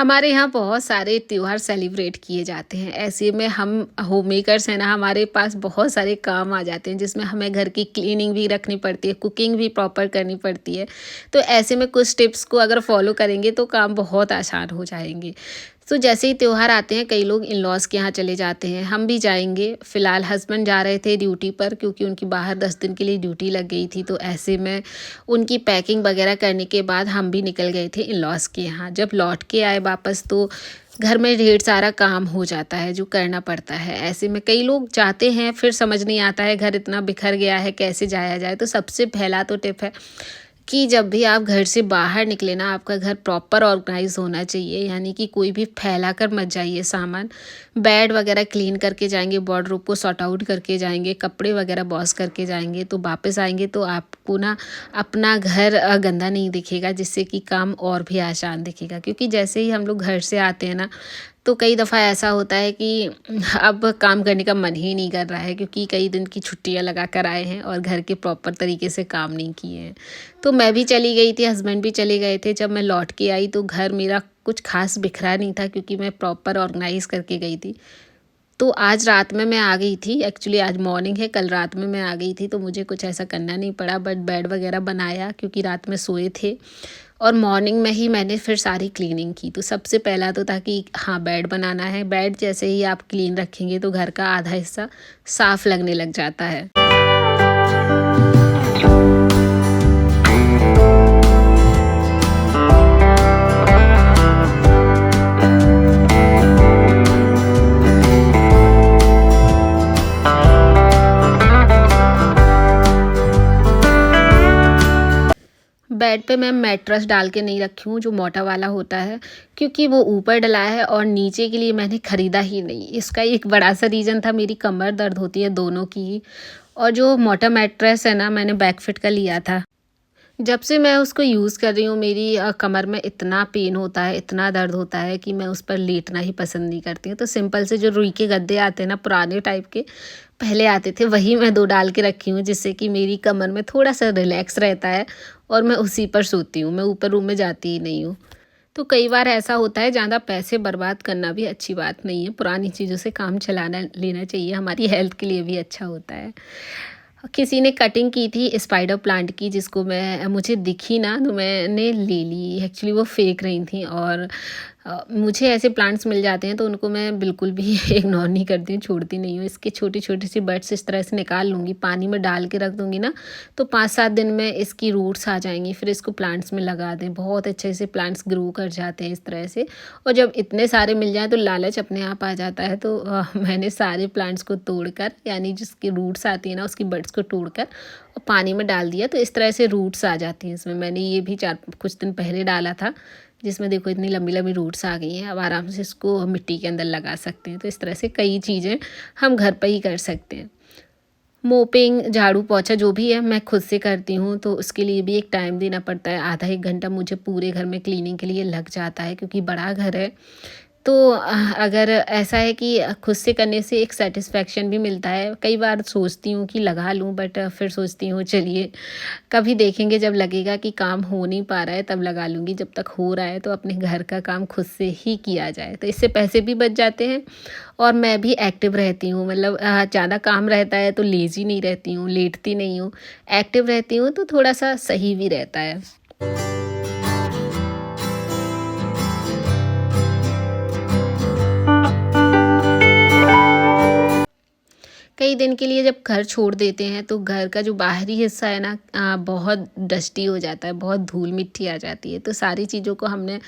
हमारे यहाँ बहुत सारे त्योहार सेलिब्रेट किए जाते हैं। ऐसे में हम होम मेकर्स हैं ना, हमारे पास बहुत सारे काम आ जाते हैं जिसमें हमें घर की क्लीनिंग भी रखनी पड़ती है, कुकिंग भी प्रॉपर करनी पड़ती है। तो ऐसे में कुछ टिप्स को अगर फॉलो करेंगे तो काम बहुत आसान हो जाएंगे। तो जैसे ही त्योहार आते हैं कई लोग इन लॉज के यहाँ चले जाते हैं, हम भी जाएंगे। फ़िलहाल हस्बैंड जा रहे थे ड्यूटी पर क्योंकि उनकी बाहर 10 दिन के लिए ड्यूटी लग गई थी। तो ऐसे में उनकी पैकिंग वगैरह करने के बाद हम भी निकल गए थे इन लॉज के यहाँ। जब लौट के आए वापस तो घर में ढेर सारा काम हो जाता है जो करना पड़ता है। ऐसे में कई लोग जाते हैं फिर समझ नहीं आता है, घर इतना बिखर गया है कैसे जाया जाए। तो सबसे पहला तो टिप है कि जब भी आप घर से बाहर निकले ना, आपका घर प्रॉपर ऑर्गेनाइज होना चाहिए। यानी कि कोई भी फैला कर मत जाइए सामान। बेड वगैरह क्लीन करके जाएंगे, वार्डरोब को सॉर्ट आउट करके जाएंगे, कपड़े वगैरह वॉश करके जाएंगे, तो वापस आएंगे तो आपको ना अपना घर गंदा नहीं दिखेगा, जिससे कि काम और भी आसान दिखेगा। क्योंकि जैसे ही हम लोग घर से आते हैं ना, तो कई दफ़ा ऐसा होता है कि अब काम करने का मन ही नहीं कर रहा है, क्योंकि कई दिन की छुट्टियां लगा कर आए हैं और घर के प्रॉपर तरीके से काम नहीं किए हैं। तो मैं भी चली गई थी, हस्बैंड भी चले गए थे। जब मैं लौट के आई तो घर मेरा कुछ खास बिखरा नहीं था, क्योंकि मैं प्रॉपर ऑर्गेनाइज करके गई थी। तो आज रात में मैं आ गई थी, एक्चुअली आज मॉर्निंग है, कल रात में मैं आ गई थी तो मुझे कुछ ऐसा करना नहीं पड़ा। बट बेड वगैरह बनाया क्योंकि रात में सोए थे, और मॉर्निंग में ही मैंने फिर सारी क्लीनिंग की। तो सबसे पहला तो था कि हाँ, बेड बनाना है। बेड जैसे ही आप क्लीन रखेंगे तो घर का आधा हिस्सा साफ लगने लग जाता है। बेड पे मैं मैट्रेस डाल के नहीं रखी हूँ, जो मोटा वाला होता है, क्योंकि वो ऊपर डला है और नीचे के लिए मैंने ख़रीदा ही नहीं। इसका एक बड़ा सा रीज़न था, मेरी कमर दर्द होती है दोनों की ही। और जो मोटा मैट्रेस है ना, मैंने बैकफिट का लिया था। जब से मैं उसको यूज़ कर रही हूँ मेरी कमर में इतना पेन होता है, इतना दर्द होता है कि मैं उस पर लेटना ही पसंद नहीं करती हूँ। तो सिंपल से जो रुई के गद्दे आते हैं ना, पुराने टाइप के पहले आते थे, वही मैं 2 डाल के रखी हूँ, जिससे कि मेरी कमर में थोड़ा सा रिलैक्स रहता है और मैं उसी पर सोती हूँ। मैं ऊपर रूम में जाती ही नहीं हूँ। तो कई बार ऐसा होता है, ज़्यादा पैसे बर्बाद करना भी अच्छी बात नहीं है। पुरानी चीज़ों से काम चलाना लेना चाहिए, हमारी हेल्थ के लिए भी अच्छा होता है। किसी ने कटिंग की थी स्पाइडर प्लांट की, जिसको मैं मुझे दिखी ना तो मैंने ले ली। एक्चुअली वो फेंक रही थी, और मुझे ऐसे प्लांट्स मिल जाते हैं तो उनको मैं बिल्कुल भी इग्नोर नहीं करती हूँ, छोड़ती नहीं हूँ। इसके छोटी छोटी सी बड्स इस तरह से निकाल लूँगी, पानी में डाल के रख दूँगी ना, तो 5-7 दिन में इसकी रूट्स आ जाएंगी। फिर इसको प्लांट्स में लगा दें, बहुत अच्छे से प्लांट्स ग्रो कर जाते हैं इस तरह से। और जब इतने सारे मिल जाएँ तो लालच अपने आप आ जाता है। तो मैंने सारे प्लांट्स को तोड़कर, यानी जिसकी रूट्स आती है ना, उसकी बड्स को तोड़कर और पानी में डाल दिया, तो इस तरह से रूट्स आ जाती हैं इसमें। मैंने ये भी कुछ दिन पहले डाला था, जिसमें देखो इतनी लंबी लंबी रूट्स आ गई हैं। अब आराम से इसको मिट्टी के अंदर लगा सकते हैं। तो इस तरह से कई चीज़ें हम घर पर ही कर सकते हैं। मोपिंग, झाड़ू पोछा जो भी है मैं खुद से करती हूँ, तो उसके लिए भी एक टाइम देना पड़ता है। आधा 1 घंटा मुझे पूरे घर में क्लीनिंग के लिए लग जाता है, क्योंकि बड़ा घर है। तो अगर ऐसा है कि खुद से करने से एक सेटिस्फेक्शन भी मिलता है। कई बार सोचती हूँ कि लगा लूँ, बट फिर सोचती हूँ चलिए कभी देखेंगे, जब लगेगा कि काम हो नहीं पा रहा है तब लगा लूँगी। जब तक हो रहा है तो अपने घर का काम खुद से ही किया जाए, तो इससे पैसे भी बच जाते हैं और मैं भी एक्टिव रहती हूँ। मतलब ज़्यादा काम रहता है तो लेज़ी नहीं रहती हूँ, लेटती नहीं हूँ, एक्टिव रहती हूँ, तो थोड़ा सा सही भी रहता है। कई दिन के लिए जब घर छोड़ देते हैं तो घर का जो बाहरी हिस्सा है ना, बहुत डस्टी हो जाता है, बहुत धूल मिट्टी आ जाती है। तो सारी चीज़ों को हमने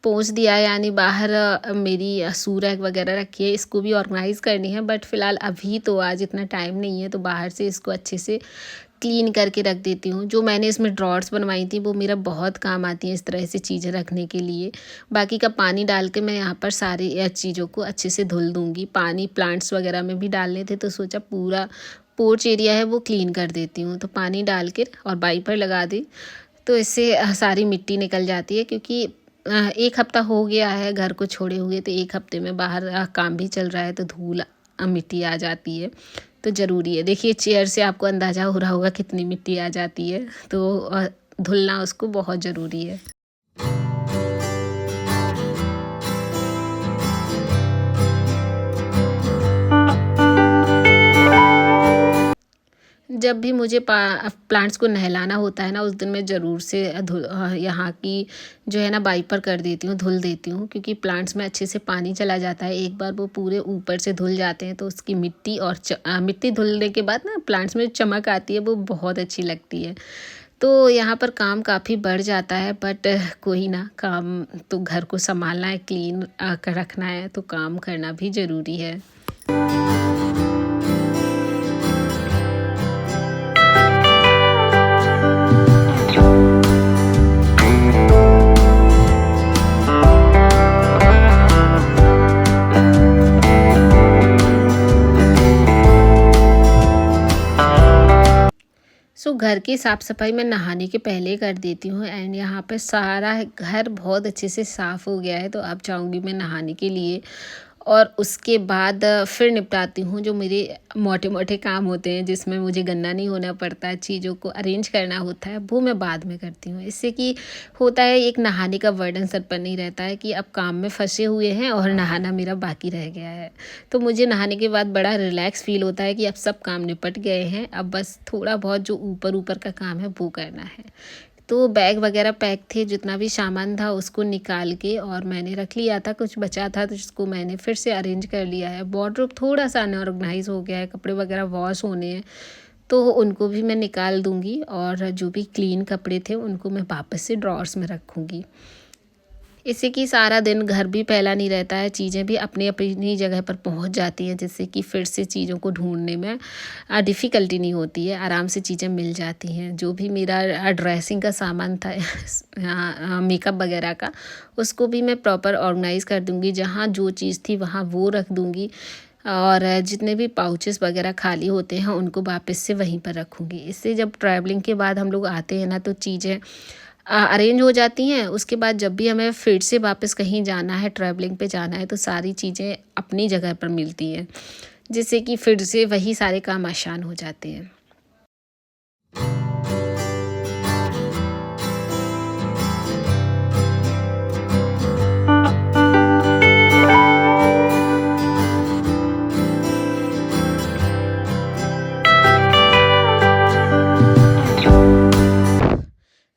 पोंछ दिया है, यानी बाहर मेरी सू रैक वगैरह रखी है, इसको भी ऑर्गेनाइज़ करनी है। बट फ़िलहाल अभी तो आज इतना टाइम नहीं है, तो बाहर से इसको अच्छे से क्लीन करके रख देती हूँ। जो मैंने इसमें ड्रॉर्स बनवाई थी वो मेरा बहुत काम आती हैं इस तरह से चीज़ें रखने के लिए। बाकी का पानी डाल के मैं यहाँ पर सारी चीज़ों को अच्छे से धुल दूँगी। पानी प्लांट्स वगैरह में भी डालने थे, तो सोचा पूरा पोर्च एरिया है वो क्लीन कर देती हूँ। तो पानी डाल के और वाइपर लगा दी, तो इससे सारी मिट्टी निकल जाती है। क्योंकि 1 हफ्ता हो गया है घर को छोड़े हुए, तो 1 हफ्ते में बाहर काम भी चल रहा है, तो धूल मिट्टी आ जाती है, तो ज़रूरी है। देखिए चेयर से आपको अंदाज़ा हो रहा होगा कितनी मिट्टी आ जाती है, तो धुलना उसको बहुत ज़रूरी है। जब भी मुझे प्लांट्स को नहलाना होता है ना, उस दिन मैं ज़रूर से यहाँ की जो है ना वाइपर कर देती हूँ, धुल देती हूँ, क्योंकि प्लांट्स में अच्छे से पानी चला जाता है। एक बार वो पूरे ऊपर से धुल जाते हैं तो उसकी मिट्टी और मिट्टी धुलने के बाद ना प्लांट्स में चमक आती है, वो बहुत अच्छी लगती है। तो यहाँ पर काम काफ़ी बढ़ जाता है, बट कोई ना, काम तो घर को संभालना है, क्लीन रखना है, तो काम करना भी ज़रूरी है। घर की साफ़ सफाई मैं नहाने के पहले कर देती हूँ। एंड यहाँ पे सारा घर बहुत अच्छे से साफ़ हो गया है, तो अब जाऊँगी मैं नहाने के लिए और उसके बाद फिर निपटाती हूँ जो मेरे मोटे मोटे काम होते हैं, जिसमें मुझे गंदा नहीं होना पड़ता, चीज़ों को अरेंज करना होता है, वो मैं बाद में करती हूँ। इससे कि होता है एक नहाने का बर्डन सर पर नहीं रहता है कि अब काम में फंसे हुए हैं और नहाना मेरा बाकी रह गया है। तो मुझे नहाने के बाद बड़ा रिलैक्स फील होता है कि अब सब काम निपट गए हैं, अब बस थोड़ा बहुत जो ऊपर ऊपर का काम है वो करना है। तो बैग वगैरह पैक थे, जितना भी सामान था उसको निकाल के और मैंने रख लिया था, कुछ बचा था तो जिसको मैंने फिर से अरेंज कर लिया है। वार्डरोब थोड़ा सा अनऑर्गेनाइज हो गया है, कपड़े वगैरह वॉश होने हैं तो उनको भी मैं निकाल दूँगी और जो भी क्लीन कपड़े थे उनको मैं वापस से ड्रॉर्स में रखूँगी। इससे कि सारा दिन घर भी फैला नहीं रहता है, चीज़ें भी अपनी अपनी जगह पर पहुंच जाती हैं, जिससे कि फिर से चीज़ों को ढूंढने में डिफ़िकल्टी नहीं होती है, आराम से चीज़ें मिल जाती हैं। जो भी मेरा ड्रेसिंग का सामान था मेकअप वगैरह का, उसको भी मैं प्रॉपर ऑर्गेनाइज़ कर दूँगी, जहाँ जो चीज़ थी वहाँ वो रख दूँगी और जितने भी पाउचेस वगैरह खाली होते हैं उनको वापस से वहीं पर रखूँगी। इससे जब ट्रैवलिंग के बाद हम लोग आते हैं ना, तो चीज़ें अरेंज हो जाती हैं। उसके बाद जब भी हमें फिर से वापस कहीं जाना है, ट्रैवलिंग पे जाना है, तो सारी चीज़ें अपनी जगह पर मिलती हैं, जिससे कि फिर से वही सारे काम आसान हो जाते हैं।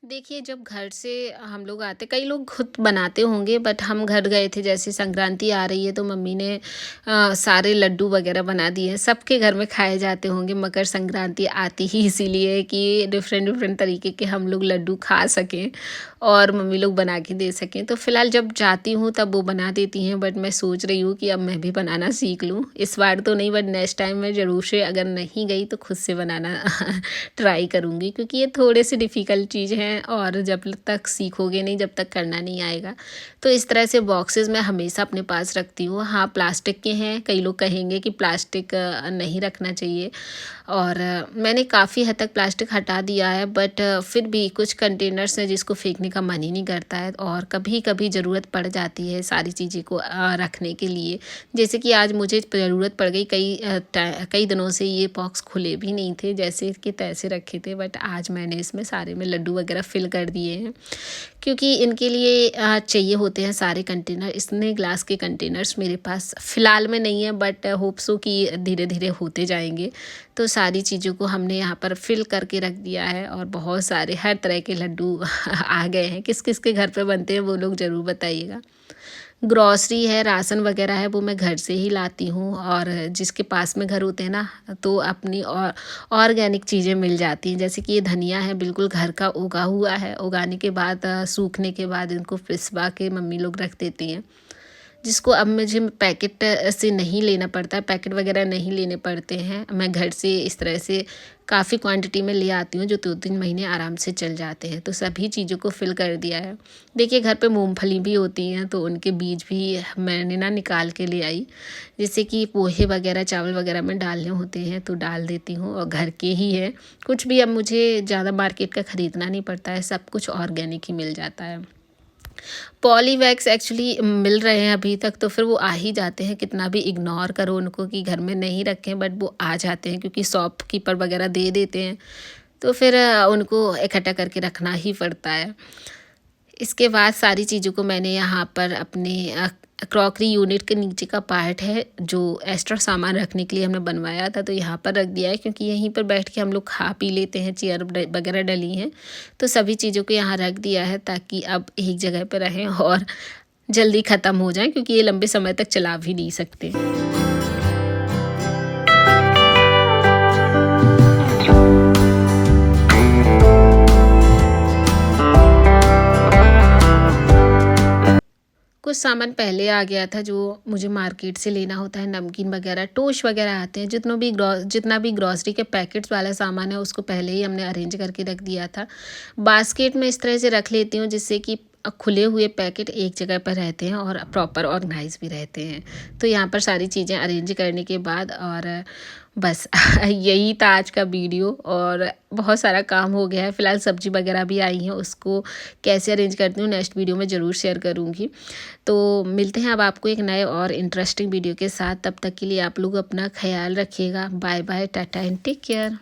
देखिए, जब घर से हम लोग आते, कई लोग खुद बनाते होंगे, बट हम घर गए थे, जैसे संक्रांति आ रही है तो मम्मी ने सारे लड्डू वगैरह बना दिए हैं, सबके घर में खाए जाते होंगे। मकर संक्रांति आती ही इसीलिए है कि डिफरेंट डिफरेंट तरीके के हम लोग लड्डू खा सकें और मम्मी लोग बना के दे सकें। तो फ़िलहाल जब जाती हूँ तब वो बना देती हैं, बट मैं सोच रही हूँ कि अब मैं भी बनाना सीख लूँ। इस बार तो नहीं, बट नेक्स्ट टाइम मैं ज़रूर से, अगर नहीं गई तो खुद से बनाना ट्राई करूँगी, क्योंकि ये थोड़े से डिफ़िकल्ट चीज़ हैं और जब तक सीखोगे नहीं, जब तक करना नहीं आएगा। तो इस तरह से बॉक्सेस मैं हमेशा अपने पास रखती हूँ। हाँ, प्लास्टिक के हैं, कई लोग कहेंगे कि प्लास्टिक नहीं रखना चाहिए और मैंने काफ़ी हद तक प्लास्टिक हटा दिया है, बट फिर भी कुछ कंटेनर्स हैं जिसको फेंकने का मन ही नहीं करता है और कभी कभी ज़रूरत पड़ जाती है सारी चीज़ें को रखने के लिए। जैसे कि आज मुझे ज़रूरत पड़ गई, कई दिनों से ये बॉक्स खुले भी नहीं थे, जैसे कि तैसे रखे थे, बट आज मैंने इसमें सारे में लड्डू वगैरह फिल कर दिए हैं, क्योंकि इनके लिए चाहिए होते हैं सारे कंटेनर। इतने ग्लास के कंटेनर्स मेरे पास फ़िलहाल में नहीं है, बट होप सो कि धीरे धीरे होते जाएंगे। तो सारी चीज़ों को हमने यहाँ पर फिल करके रख दिया है और बहुत सारे हर तरह के लड्डू आ गए हैं। किस किस के घर पे बनते हैं वो लोग ज़रूर बताइएगा। ग्रॉसरी है, राशन वगैरह है, वो मैं घर से ही लाती हूँ और जिसके पास में घर होते हैं ना, तो अपनी और ऑर्गेनिक चीज़ें मिल जाती हैं। जैसे कि ये धनिया है, बिल्कुल घर का उगा हुआ है, उगाने के बाद सूखने के बाद इनको पिसवा के मम्मी लोग रख देती हैं, जिसको अब मुझे पैकेट से नहीं लेना पड़ता है, पैकेट वगैरह नहीं लेने पड़ते हैं। मैं घर से इस तरह से काफ़ी क्वांटिटी में ले आती हूँ, जो 2-3 महीने आराम से चल जाते हैं। तो सभी चीज़ों को फिल कर दिया है। देखिए, घर पे मूंगफली भी होती हैं, तो उनके बीज भी मैंने ना निकाल के ले आई, जैसे कि पोहे वगैरह, चावल वगैरह में डालने होते हैं तो डाल देती हूँ और घर के ही है। कुछ भी अब मुझे ज़्यादा मार्केट का ख़रीदना नहीं पड़ता है, सब कुछ ऑर्गेनिक ही मिल जाता है। पॉलीवैक्स एक्चुअली मिल रहे हैं अभी तक, तो फिर वो आ ही जाते हैं, कितना भी इग्नोर करो उनको कि घर में नहीं रखें, बट वो आ जाते हैं क्योंकि शॉपकीपर वगैरह दे देते हैं, तो फिर उनको इकट्ठा करके रखना ही पड़ता है। इसके बाद सारी चीज़ों को मैंने यहाँ पर अपने क्रॉकरी यूनिट के नीचे का पार्ट है जो एक्स्ट्रा सामान रखने के लिए हमने बनवाया था, तो यहाँ पर रख दिया है क्योंकि यहीं पर बैठ के हम लोग खा पी लेते हैं। चेयर वगैरह डली हैं तो सभी चीज़ों को यहाँ रख दिया है ताकि अब एक जगह पर रहें और जल्दी ख़त्म हो जाएं, क्योंकि ये लंबे समय तक चला भी नहीं सकते। कुछ सामान पहले आ गया था जो मुझे मार्केट से लेना होता है, नमकीन वगैरह, टोस्ट वगैरह आते हैं। जितना भी ग्रॉसरी के पैकेट्स वाला सामान है उसको पहले ही हमने अरेंज करके रख दिया था। बास्केट में इस तरह से रख लेती हूँ जिससे कि खुले हुए पैकेट एक जगह पर रहते हैं और प्रॉपर ऑर्गेनाइज भी रहते हैं। तो यहाँ पर सारी चीज़ें अरेंज करने के बाद और बस यही था आज का वीडियो, और बहुत सारा काम हो गया है। फ़िलहाल सब्ज़ी वगैरह भी आई हैं, उसको कैसे अरेंज करती हूँ नेक्स्ट वीडियो में ज़रूर शेयर करूँगी। तो मिलते हैं अब आपको एक नए और इंटरेस्टिंग वीडियो के साथ। तब तक के लिए आप लोग अपना ख्याल रखिएगा। Bye bye, tata and take care.